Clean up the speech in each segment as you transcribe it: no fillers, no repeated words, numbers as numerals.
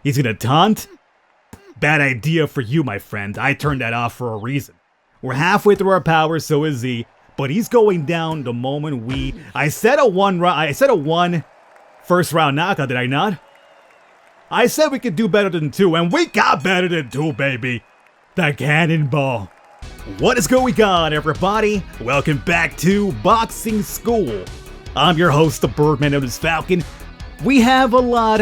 He's gonna taunt? Bad idea for you, my friend. I turned that off for a reason. We're halfway through our power, so is he. But he's going down the moment we... I said a one first round knockout, did I not? I said we could do better than 2, and we got better than 2, baby. The Cannonball. What is going on, everybody? Welcome back to Boxing School. I'm your host, the Birdman known as Falcon. We have a lot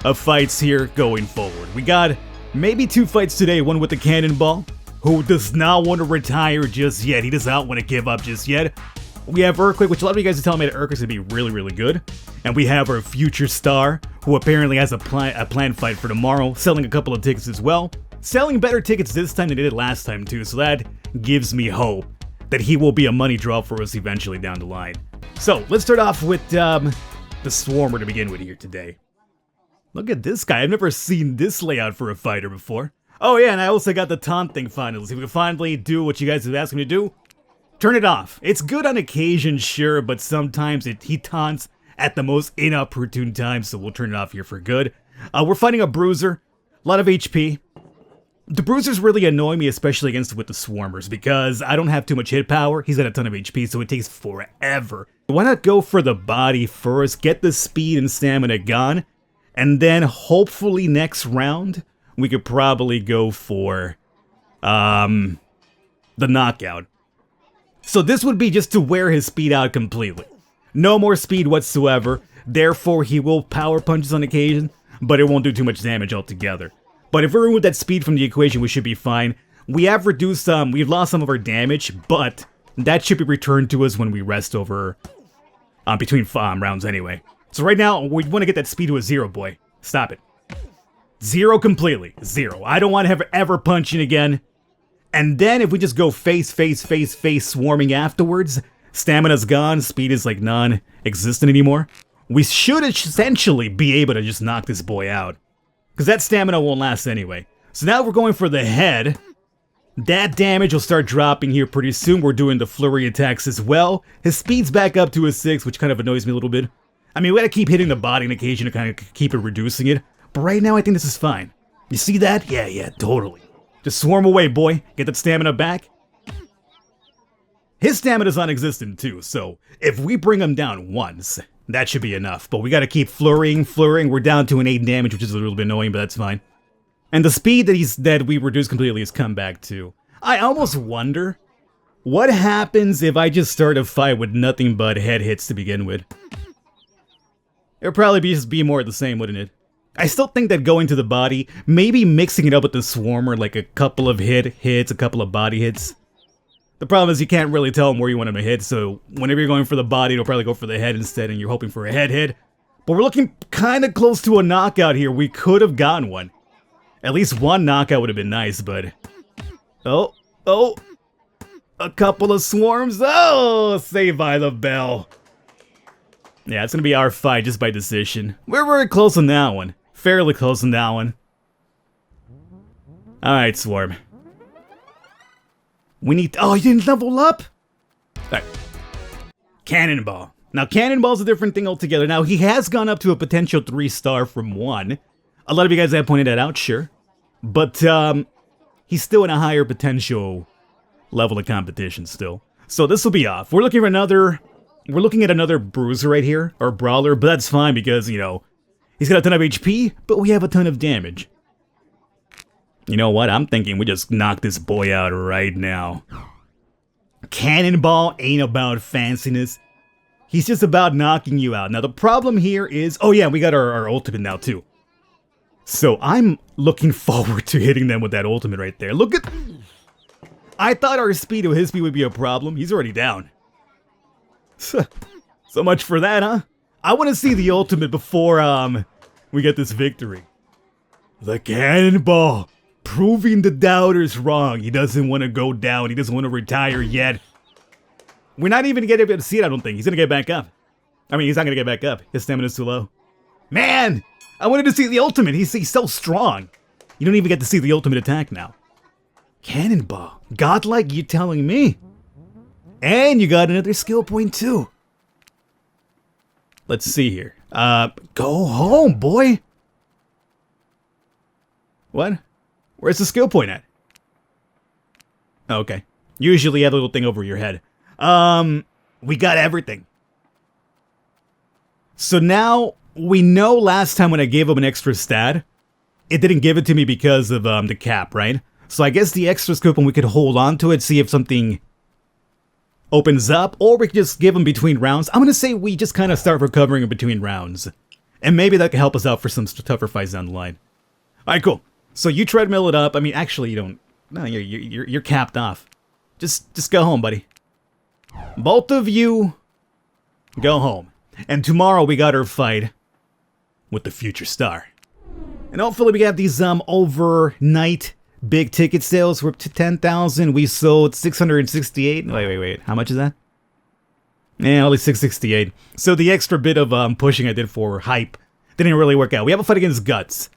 of fights here going forward. We got maybe 2 fights today, one with the Cannonball, who does not want to retire just yet. He does not want to give up just yet. We have Earthquake, which a lot of you guys are telling me that Earthquake's going to be really, really good. And we have our future star, who apparently has a planned fight for tomorrow, selling a couple of tickets as well. Selling better tickets this time than he did last time too, so that gives me hope that he will be a money draw for us eventually down the line. So, let's start off with the Swarmer to begin with here today. Look at this guy, I've never seen this layout for a fighter before. Oh yeah, and I also got the taunt thing finally, so we can finally do what you guys have asked me to do. Turn it off. It's good on occasion, sure, but sometimes he taunts at the most inopportune times, so we'll turn it off here for good. We're fighting a Bruiser, a lot of HP. The Bruisers really annoy me, especially with the Swarmers, because I don't have too much hit power. He's got a ton of HP, so it takes forever. Why not go for the body first, get the speed and stamina gone, and then hopefully next round, we could probably go for the knockout. So this would be just to wear his speed out completely. No more speed whatsoever, therefore he will power punches on occasion, but it won't do too much damage altogether. But if we remove that speed from the equation, we should be fine. We have reduced we've lost some of our damage, but that should be returned to us when we rest over between rounds anyway. So right now, we want to get that speed to a 0, boy. Stop it. 0 completely. 0. I don't want to ever punching again. And then if we just go face swarming afterwards, stamina's gone, speed is like non-existent anymore. We should essentially be able to just knock this boy out. Because that stamina won't last anyway. So now we're going for the head. That damage will start dropping here pretty soon. We're doing the flurry attacks as well. His speed's back up to a 6, which kind of annoys me a little bit. I mean, we gotta keep hitting the body on occasion to kind of keep it reducing it. But right now, I think this is fine. You see that? Yeah, totally. Just swarm away, boy. Get that stamina back. His stamina's non-existent too, so if we bring him down once, that should be enough. But we gotta keep flurrying. We're down to an 8 damage, which is a little bit annoying, but that's fine. And the speed that we reduced completely has come back too. I almost wonder what happens if I just start a fight with nothing but head hits to begin with. It'll probably just be more of the same, wouldn't it? I still think that going to the body, maybe mixing it up with the Swarmer, like a couple of hits, a couple of body hits. The problem is you can't really tell him where you want him to hit, so whenever you're going for the body, it'll probably go for the head instead, and you're hoping for a head hit. But we're looking kind of close to a knockout here. We could have gotten one. At least one knockout would have been nice, but... Oh! A couple of swarms! Oh! Saved by the bell. Yeah, it's gonna be our fight just by decision. We're very close on that one. Fairly close on that one. Alright, Swarm. We need... Oh, you didn't level up? Alright. Cannonball. Now, Cannonball's a different thing altogether. Now, he has gone up to a potential 3-star from 1. A lot of you guys have pointed that out, sure. But, he's still in a higher potential level of competition still. So this will be off. We're looking at another Bruiser right here, or Brawler, but that's fine because, you know, he's got a ton of HP, but we have a ton of damage. You know what? I'm thinking we just knock this boy out right now. Cannonball ain't about fanciness. He's just about knocking you out. Now, the problem here is... Oh, yeah, we got our ultimate now, too. So, I'm looking forward to hitting them with that ultimate right there. Look at... I thought our speed or his speed would be a problem. He's already down. So much for that, huh? I want to see the ultimate before, we get this victory. The Cannonball. Proving the doubters wrong. He doesn't want to go down. He doesn't want to retire yet. We're not even going to get to see it, I don't think. He's going to get back up. I mean, he's not going to get back up. His stamina's too low. Man! I wanted to see the ultimate. He's so strong. You don't even get to see the ultimate attack now. Cannonball. Godlike, you telling me? And you got another skill point, too. Let's see here. Go home, boy. What? Where's the skill point at? Okay. Usually you have a little thing over your head. We got everything. So now, we know last time when I gave him an extra stat, it didn't give it to me because of the cap, right? So I guess the extra skill point, we could hold on to it, see if something opens up, or we could just give him between rounds. I'm gonna say we just kind of start recovering in between rounds. And maybe that could help us out for some tougher fights down the line. Alright, cool. So you treadmill it up. I mean, actually, you don't. No, you're capped off. Just go home, buddy. Both of you, go home. And tomorrow we got our fight with the future star. And hopefully we got these overnight big ticket sales. We're up to 10,000. We sold 668. Wait. How much is that? Yeah, only 668. So the extra bit of pushing I did for hype didn't really work out. We have a fight against Guts.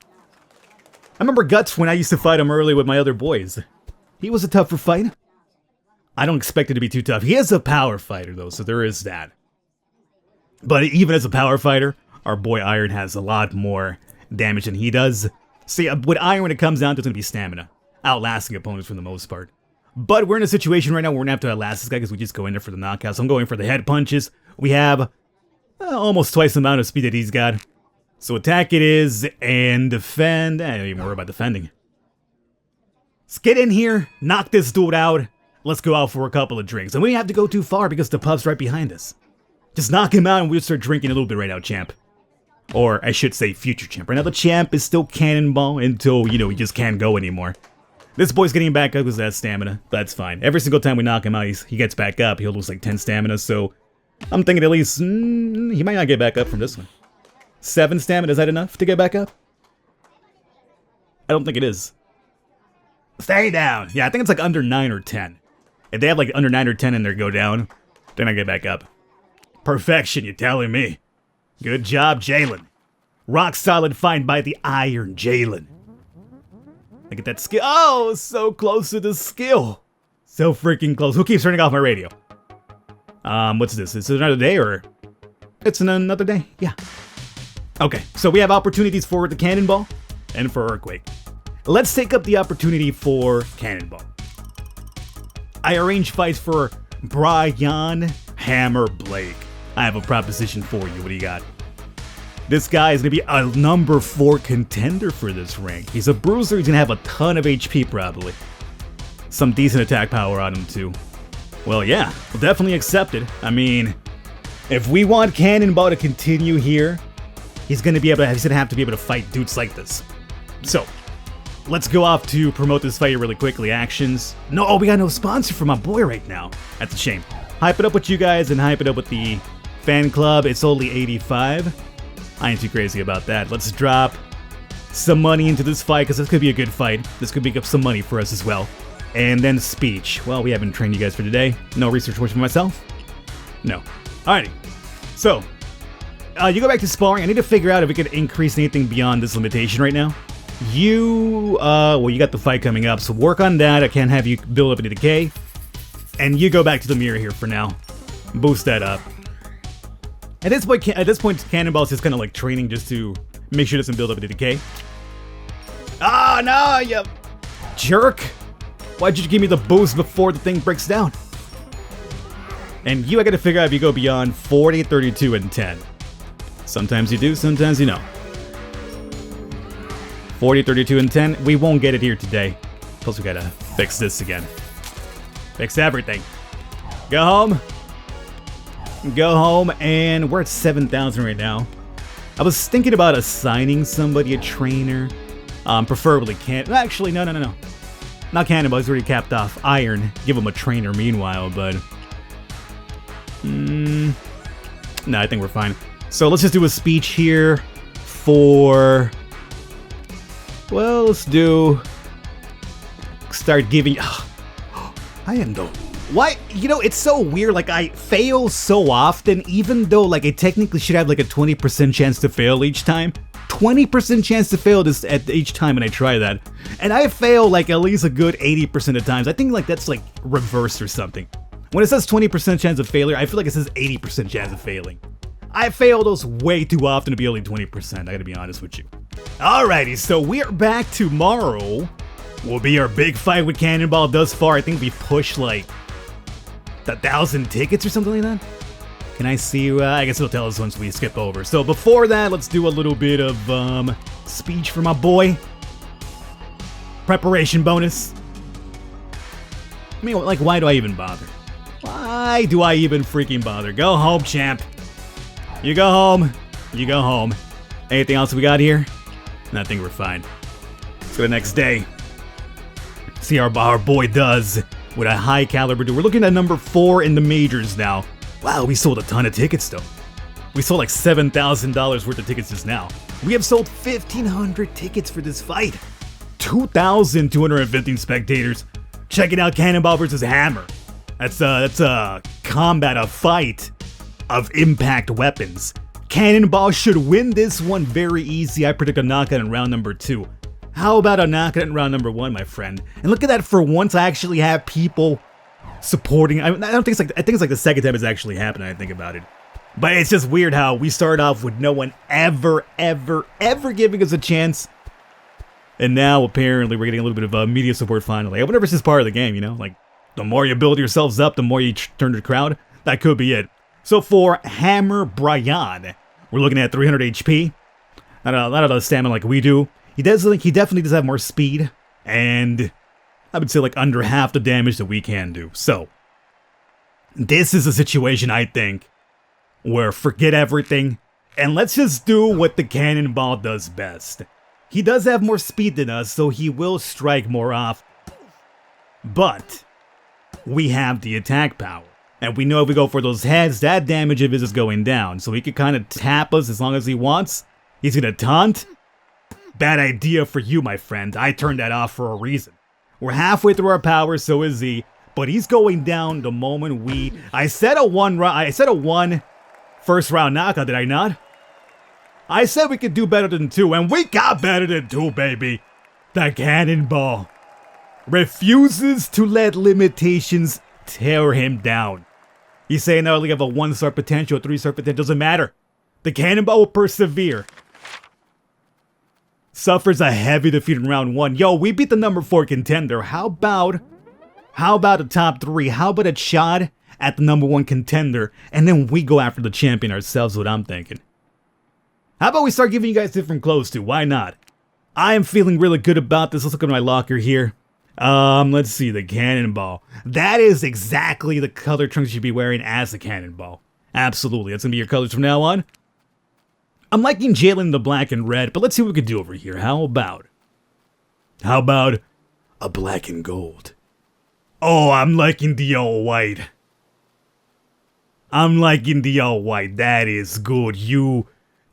I remember Guts when I used to fight him early with my other boys. He was a tougher fight. I don't expect it to be too tough. He is a power fighter though, so there is that. But even as a power fighter, our boy Iron has a lot more damage than he does. See, with Iron, when it comes down to, it's going to be stamina. Outlasting opponents for the most part. But we're in a situation right now where we're going to have to outlast this guy because we just go in there for the knockouts. I'm going for the head punches. We have almost twice the amount of speed that he's got. So attack it is, and defend. I don't even worry about defending. Let's get in here, knock this dude out. Let's go out for a couple of drinks. And we don't have to go too far because the pub's right behind us. Just knock him out and we'll start drinking a little bit right now, champ. Or I should say future champ. Right now the champ is still Cannonball until, you know, he just can't go anymore. This boy's getting back up because of that stamina. That's fine. Every single time we knock him out, he gets back up. He'll lose like 10 stamina, so I'm thinking at least he might not get back up from this one. 7 stamina, is that enough to get back up? I don't think it is. Stay down. Yeah, I think it's like under 9 or 10. If they have like under 9 or 10 in there go down, then I get back up. Perfection, you're telling me. Good job, Jalen. Rock solid find by the Iron Jalen. Look at that skill. Oh, so close to the skill. So freaking close. Who keeps turning off my radio? What's this? Is it another day or? It's another day? Yeah. Okay, so we have opportunities for the Cannonball and for Earthquake. Let's take up the opportunity for Cannonball. I arranged fights for Brian Hammer Blake. I have a proposition for you. What do you got? This guy is going to be a number 4 contender for this rank. He's a bruiser. He's going to have a ton of HP probably. Some decent attack power on him too. Well, yeah, we'll definitely accept it. I mean, if we want Cannonball to continue here, he's going to have to be able to fight dudes like this. So, let's go off to promote this fight really quickly. Actions. No, we got no sponsor for my boy right now. That's a shame. Hype it up with you guys and hype it up with the fan club. It's only 85. I ain't too crazy about that. Let's drop some money into this fight because this could be a good fight. This could make up some money for us as well. And then speech. Well, we haven't trained you guys for today. No research for myself? No. Alrighty. So, you go back to sparring. I need to figure out if we could increase anything beyond this limitation right now. You got the fight coming up, so work on that. I can't have you build up into decay. And you go back to the mirror here for now. Boost that up. At this point, Cannonball's just kind of like training just to make sure it doesn't build up into decay. Ah, no, you jerk! Why'd you give me the boost before the thing breaks down? And I gotta figure out if you go beyond 40, 32, and 10. Sometimes you do, sometimes you don't. 40, 32, and 10. We won't get it here today. Plus we gotta fix this again. Fix everything. Go home. Go home, and we're at 7,000 right now. I was thinking about assigning somebody a trainer. Preferably actually, no. Not Cannonball, he's already capped off. Iron, give him a trainer meanwhile, but... no, I think we're fine. So let's just do a speech here for... Well, let's do... Start giving... I am though. Why? You know, it's so weird, like, I fail so often, even though, like, I technically should have, like, a 20% chance to fail each time. 20% chance to fail this at each time when I try that. And I fail, like, at least a good 80% of times. I think, like, that's, like, reversed or something. When it says 20% chance of failure, I feel like it says 80% chance of failing. I fail those way too often to be only 20%, I gotta be honest with you. Alrighty, so we are back tomorrow. Will be our big fight with Cannonball. Thus far, I think we pushed like 1,000 tickets or something like that. Can I see? I guess it'll tell us once we skip over. So before that, let's do a little bit of speech for my boy. Preparation bonus. I mean, like, why do I even bother? Why do I even freaking bother? Go home, champ. You go home. You go home. Anything else we got here? I think we're fine. Let's go the next day. See how our boy does with a high caliber dude. We're looking at number 4 in the majors now. Wow, we sold a ton of tickets though. We sold like $7,000 worth of tickets just now. We have sold 1,500 tickets for this fight. 2,215 spectators checking out Cannonball versus Hammer. That's a combat, a fight of impact weapons. Cannonball should win this one very easy. I predict a knockout in round number 2. How about a knockout in round number 1, my friend? And look at that, for once I actually have people supporting. I think it's like the second time it's actually happened, I think about it. But it's just weird how we start off with no one ever giving us a chance. And now apparently we're getting a little bit of media support finally. I wonder if it's just part of the game, you know? Like, the more you build yourselves up, the more you turn the crowd. That could be it. So for Hammer Brian, we're looking at 300 HP. Not a lot of stamina like we do. He definitely does have more speed, and I would say like under half the damage that we can do. So this is a situation, I think, where forget everything and let's just do what the Cannonball does best. He does have more speed than us, so he will strike more off. But we have the attack power. And we know if we go for those heads, that damage of his is going down. So he could kind of tap us as long as he wants. He's going to taunt. Bad idea for you, my friend. I turned that off for a reason. We're halfway through our power, so is he. But he's going down the moment we... I said a one first round knockout, did I not? I said we could do better than 2, and we got better than 2, baby. The Cannonball refuses to let limitations tear him down. He's saying I only have a 1-star potential, a 3-star potential, doesn't matter. The Cannonball will persevere. Suffers a heavy defeat in round 1. Yo, we beat the number 4 contender. How about a top 3? How about a shot at the number 1 contender, and then we go after the champion ourselves, what I'm thinking. How about we start giving you guys different clothes too? Why not? I am feeling really good about this. Let's look at my locker here. Let's see, the Cannonball. That is exactly the color trunks you should be wearing as the Cannonball. Absolutely, that's gonna be your colors from now on. I'm liking Jalen in the black and red, but let's see what we can do over here. How about a black and gold? Oh, I'm liking the all white. That is good.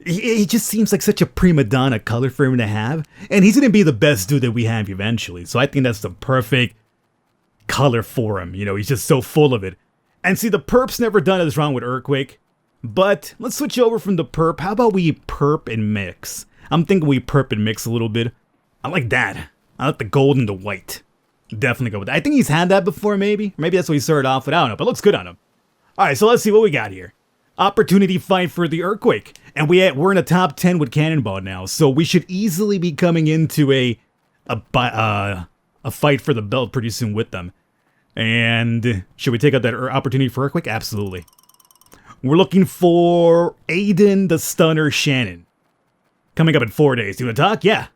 He just seems like such a prima donna color for him to have. And he's going to be the best dude that we have eventually. So I think that's the perfect color for him. You know, he's just so full of it. And see, the perp's never done as wrong with Earthquake. But let's switch over from the perp. How about we perp and mix? I'm thinking we perp and mix a little bit. I like that. I like the gold and the white. Definitely go with that. I think he's had that before, maybe. Maybe that's what he started off with. I don't know, but it looks good on him. Alright, so let's see what we got here. Opportunity fight for the Earthquake. And we're in a top 10 with Cannonball now. So we should easily be coming into a fight for the belt pretty soon with them. And should we take out that opportunity for Earthquake? Absolutely. We're looking for Aiden the Stunner Shannon. Coming up in 4 days. You want to talk? Yeah.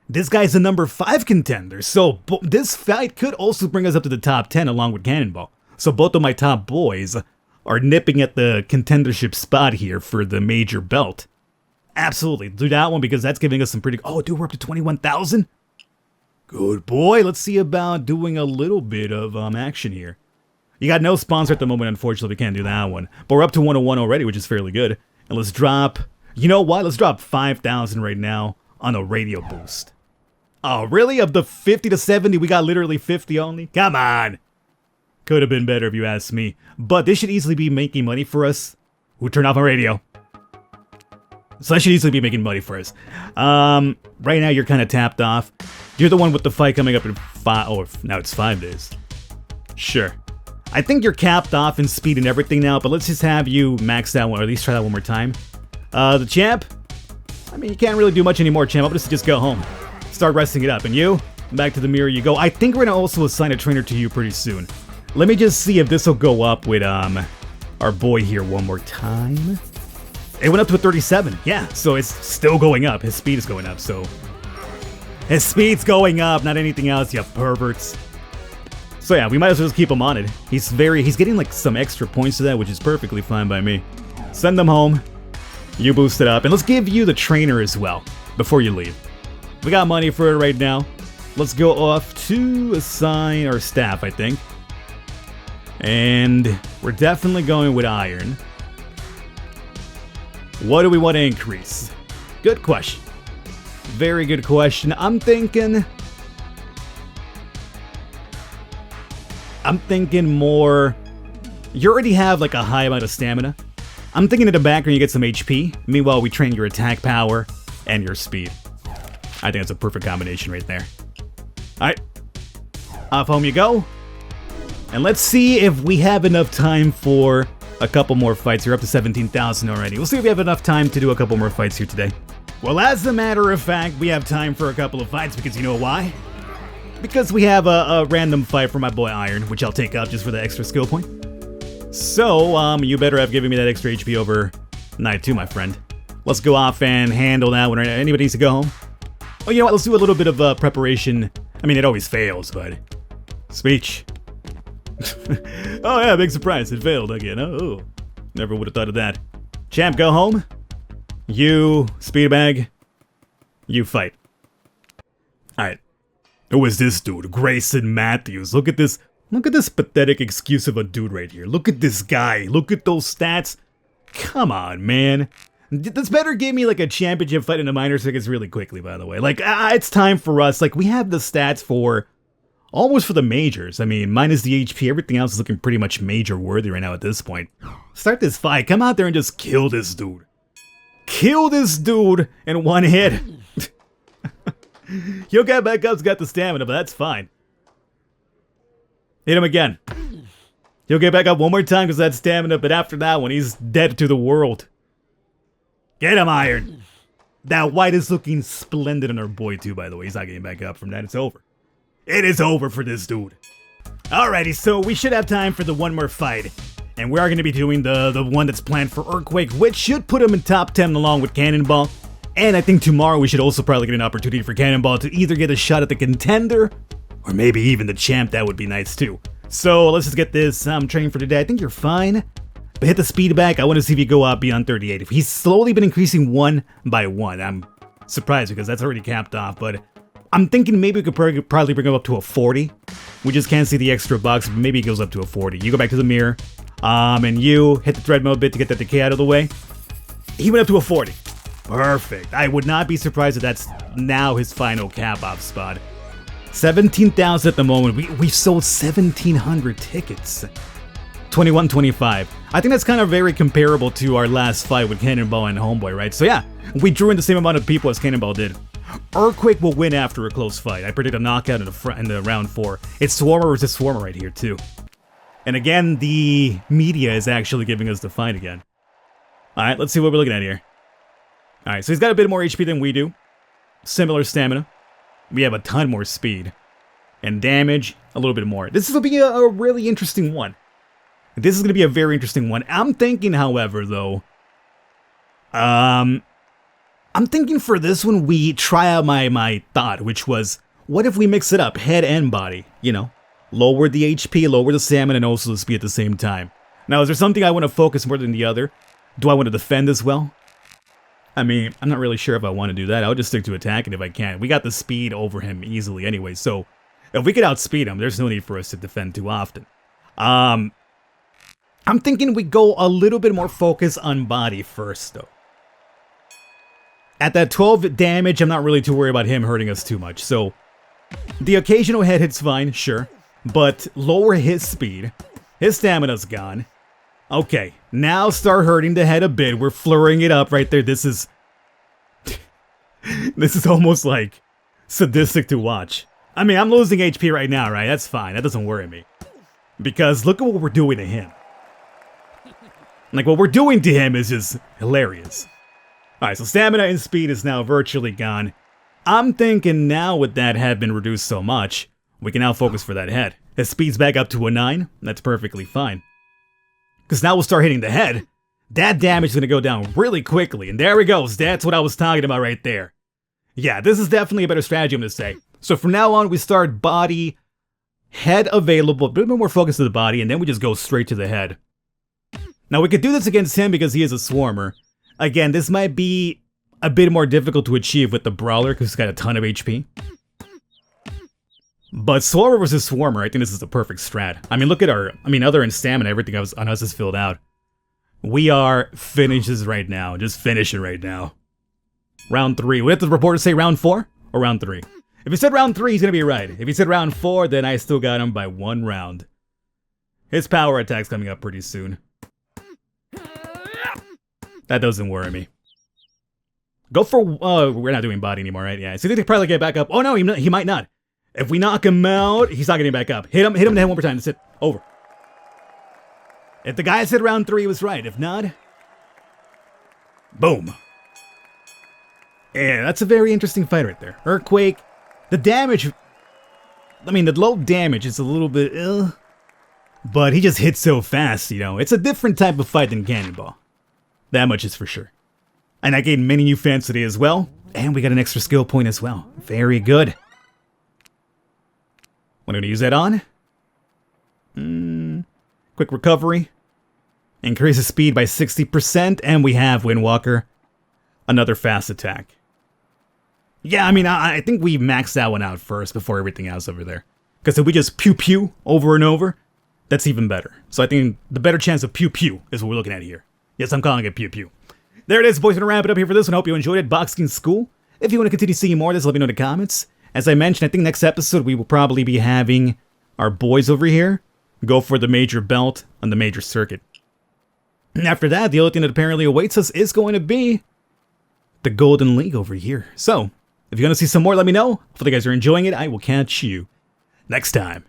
This guy's a number 5 contender. So this fight could also bring us up to the top 10 along with Cannonball. So both of my top boys are nipping at the contendership spot here for the major belt. Absolutely. Do that one because that's giving us some pretty... Oh, dude, we're up to 21,000? Good boy. Let's see about doing a little bit of action here. You got no sponsor at the moment, unfortunately. We can't do that one. But we're up to 101 already, which is fairly good. And let's drop... You know what? Let's drop 5,000 right now on a radio boost. Oh, really? Of the 50 to 70, we got literally 50 only? Come on! Could have been better if you ask me. But this should easily be making money for us. Who turned off my radio? So that should easily be making money for us. Right now you're kind of tapped off. You're the one with the fight coming up in 5... Oh, now it's 5 days. Sure. I think you're capped off in speed and everything now, but let's just have you max that one, or at least try that one more time. The champ, I mean, you can't really do much anymore, champ. I'm gonna just go home. Start resting it up. And you? Back to the mirror you go. I think we're gonna also assign a trainer to you pretty soon. Let me just see if this will go up with, our boy here one more time. It went up to a 37. Yeah, so it's still going up. His speed is going up, so... His speed's going up, not anything else, you perverts. So yeah, we might as well just keep him on it. He's getting like some extra points to that, which is perfectly fine by me. Send them home. You boost it up. And let's give you the trainer as well, before you leave. We got money for it right now. Let's go off to assign our staff, I think. And we're definitely going with iron. What do we want to increase? Good question. Very good question. I'm thinking more... You already have like a high amount of stamina. I'm thinking in the background you get some HP. Meanwhile, we train your attack power and your speed. I think that's a perfect combination right there. Alright. Off home you go. And let's see if we have enough time for a couple more fights. You're up to 17,000 already. We'll see if we have enough time to do a couple more fights here today. Well, as a matter of fact, we have time for a couple of fights because you know why? Because we have a random fight for my boy Iron, which I'll take out just for the extra skill point. So, you better have given me that extra HP over night 2, my friend. Let's go off and handle that one right now. Anybody needs to go home? Oh, you know what? Let's do a little bit of preparation. I mean, it always fails, but... Speech. Oh yeah, big surprise. It failed again. Oh, never would have thought of that. Champ, go home. You, Speedbag. You fight. Alright. Who is this dude? Grayson Matthews. Look at this pathetic excuse of a dude right here. Look at this guy. Look at those stats. Come on, man. This better give me like a championship fight in the minor circuits really quickly, by the way. Like, it's time for us. Like, we have the stats for... Almost for the majors. I mean, minus the HP, everything else is looking pretty much major worthy right now at this point. Start this fight. Come out there and just kill this dude. Kill this dude in one hit. He'll get back up, he's got the stamina, but that's fine. Hit him again. He'll get back up one more time because that's stamina, but after that one, he's dead to the world. Get him, Iron. That white is looking splendid on our boy too, by the way. He's not getting back up from that. It's over. It is over for this dude. Alrighty, so we should have time for the one more fight. And we are going to be doing the one that's planned for Earthquake, which should put him in top 10 along with Cannonball. And I think tomorrow we should also probably get an opportunity for Cannonball to either get a shot at the contender, or maybe even the champ. That would be nice too. So let's just get this training for today. I think you're fine. But hit the speed back. I want to see if you go up beyond 38. If he's slowly been increasing one by one. I'm surprised because that's already capped off, but... I'm thinking maybe we could probably bring him up to a 40. We just can't see the extra bucks, but maybe it goes up to a 40. You go back to the mirror, and you hit the treadmill a bit to get that decay out of the way. He went up to a 40. Perfect. I would not be surprised if that's now his final cap-off spot. 17,000 at the moment. We've sold 1,700 tickets. 21-25. I think that's kind of very comparable to our last fight with Cannonball and Homeboy, right? So yeah, we drew in the same amount of people as Cannonball did. Earthquake will win after a close fight. I predict a knockout in the round 4. It's Swarmer versus Swarmer right here, too. And again, the media is actually giving us the fight again. Alright, let's see what we're looking at here. Alright, so he's got a bit more HP than we do. Similar stamina. We have a ton more speed. And damage, a little bit more. This will be a really interesting one. This is going to be a very interesting one. I'm thinking, however, though... I'm thinking for this one, we try out my thought, which was, what if we mix it up, head and body, you know? Lower the HP, lower the stamina, and also the speed at the same time. Now, is there something I want to focus more than the other? Do I want to defend as well? I mean, I'm not really sure if I want to do that. I'll just stick to attacking if I can. We got the speed over him easily anyway, so if we could outspeed him, there's no need for us to defend too often. I'm thinking we go a little bit more focus on body first, though. At that 12 damage, I'm not really too worried about him hurting us too much. So, the occasional head hit's fine, sure. But lower his speed. His stamina's gone. Okay, now start hurting the head a bit. We're flurrying it up right there. This is... this is almost like sadistic to watch. I mean, I'm losing HP right now, right? That's fine. That doesn't worry me. Because look at what we're doing to him. Like, what we're doing to him is just hilarious. Alright, so stamina and speed is now virtually gone. I'm thinking now with that head been reduced so much, we can now focus for that head. His speed's back up to a 9, that's perfectly fine. Because now we'll start hitting the head. That damage is going to go down really quickly, and there he goes, that's what I was talking about right there. Yeah, this is definitely a better strategy, I'm going to say. So from now on, we start body, head available, a bit more focus to the body, and then we just go straight to the head. Now we could do this against him because he is a swarmer. Again, this might be a bit more difficult to achieve with the Brawler because he's got a ton of HP. But Swarmer versus Swarmer, I think this is the perfect strat. I mean, look at our, other than stamina, everything on us is filled out. We are finishes right now, just finishing right now. Round 3. We have the reporter say round 4 or round 3? If he said round 3, he's gonna be right. If he said round 4, then I still got him by 1 round. His power attack's coming up pretty soon. That doesn't worry me. Go for, we're not doing body anymore, right? Yeah, so they could probably get back up. Oh no, he might not. If we knock him out, he's not getting back up. Hit him in the head one more time, that's it. Over. If the guy said round 3 was right, if not, boom. Yeah, that's a very interesting fight right there. Earthquake, the damage, the low damage is a little bit, but he just hits so fast, you know. It's a different type of fight than Cannonball. That much is for sure. And I gained many new fans today as well. And we got an extra skill point as well. Very good. What am I going to use that on? Quick recovery. Increases speed by 60%. And we have Windwalker. Another fast attack. Yeah, I think we maxed that one out first before everything else over there. Because if we just pew-pew over and over, that's even better. So I think the better chance of pew-pew is what we're looking at here. Yes, I'm calling it pew-pew. There it is, boys. I'm going to wrap it up here for this one. Hope you enjoyed it. Boxing School. If you want to continue seeing more of this, let me know in the comments. As I mentioned, I think next episode we will probably be having our boys over here go for the major belt on the major circuit. And after that, the only thing that apparently awaits us is going to be the Golden League over here. So, if you want to see some more, let me know. Hopefully you guys are enjoying it. I will catch you next time.